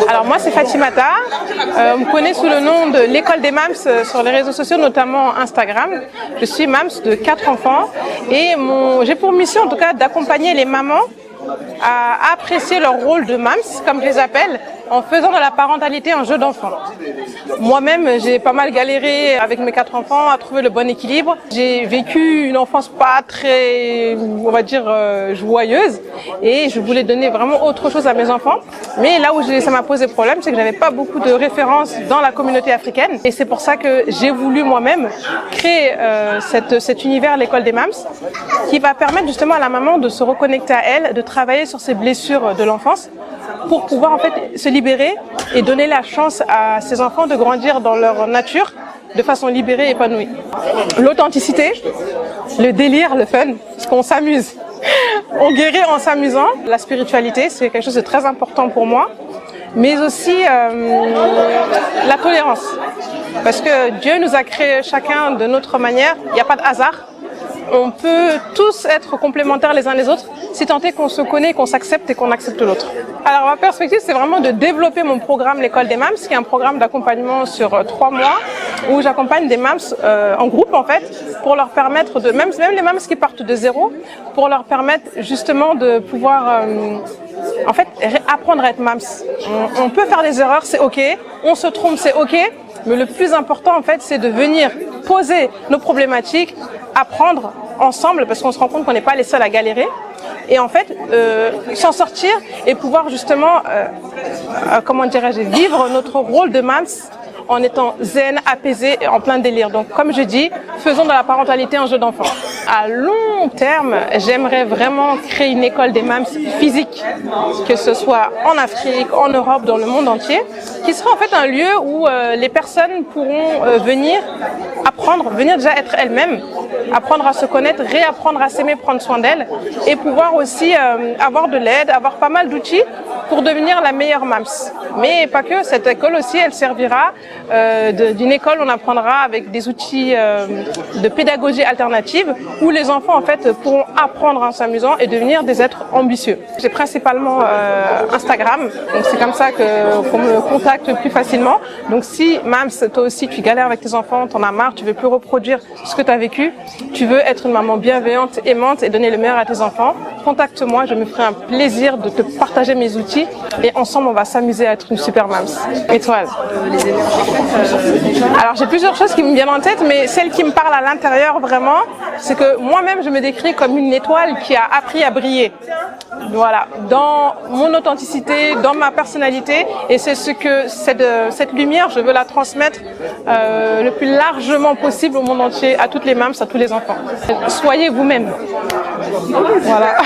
Alors moi c'est Fatimata, on me connaît sous le nom de l'école des Mams sur les réseaux sociaux, notamment Instagram. Je suis Mams de 4 enfants et j'ai pour mission en tout cas d'accompagner les mamans à apprécier leur rôle de Mams, comme je les appelle, en faisant de la parentalité un jeu d'enfant. Moi-même, j'ai pas mal galéré avec mes 4 enfants à trouver le bon équilibre. J'ai vécu une enfance pas très, on va dire, joyeuse et je voulais donner vraiment autre chose à mes enfants. Mais là où ça m'a posé problème, c'est que j'avais pas beaucoup de références dans la communauté africaine et c'est pour ça que j'ai voulu moi-même créer cet univers, l'école des Mams, qui va permettre justement à la maman de se reconnecter à elle, de travailler sur ses blessures de l'enfance pour pouvoir en fait se libérer et donner la chance à ces enfants de grandir dans leur nature de façon libérée et épanouie. L'authenticité, le délire, le fun, parce qu'on s'amuse. On guérit en s'amusant. La spiritualité, c'est quelque chose de très important pour moi, mais aussi la tolérance. Parce que Dieu nous a créés chacun de notre manière, il n'y a pas de hasard. On peut tous être complémentaires les uns les autres si tant est qu'on se connaît, qu'on s'accepte et qu'on accepte l'autre. Alors ma perspective, c'est vraiment de développer mon programme l'école des Mams, qui est un programme d'accompagnement sur 3 mois où j'accompagne des Mams en groupe en fait pour leur permettre de, même les Mams qui partent de zéro, pour leur permettre justement de pouvoir en fait apprendre à être Mams. On peut faire des erreurs, c'est ok, on se trompe, c'est ok, mais le plus important en fait, c'est de venir poser nos problématiques, apprendre ensemble parce qu'on se rend compte qu'on n'est pas les seuls à galérer et en fait s'en sortir et pouvoir justement comment dirais-je, vivre notre rôle de Mams en étant zen, apaisé et en plein délire. Donc comme je dis, faisons de la parentalité un jeu d'enfant. À long terme, j'aimerais vraiment créer une école des Mams physique, que ce soit en Afrique, en Europe, dans le monde entier, qui sera en fait un lieu où les personnes pourront venir apprendre, venir déjà être elles-mêmes, apprendre à se connaître, réapprendre à s'aimer, prendre soin d'elles et pouvoir aussi avoir de l'aide, avoir pas mal d'outils pour devenir la meilleure Mams. Mais pas que, cette école aussi, elle servira d'une école, on apprendra avec des outils de pédagogie alternative où les enfants en fait pourront apprendre en s'amusant et devenir des êtres ambitieux. J'ai principalement Instagram, donc c'est comme ça qu'on me contacte plus facilement. Donc si Mams, toi aussi tu galères avec tes enfants, t'en as marre, tu veux plus reproduire ce que tu as vécu, tu veux être une maman bienveillante, aimante et donner le meilleur à tes enfants, contacte-moi, je me ferai un plaisir de te partager mes outils et ensemble on va s'amuser à être une super Mams. Étoile. Alors j'ai plusieurs choses qui me viennent en tête, mais celle qui me parle à l'intérieur vraiment, c'est que moi-même je me décris comme une étoile qui a appris à briller. Voilà, dans mon authenticité, dans ma personnalité, et c'est ce que cette lumière, je veux la transmettre le plus largement possible au monde entier, à toutes les Mams, à tous les enfants. Soyez vous-même. Voilà.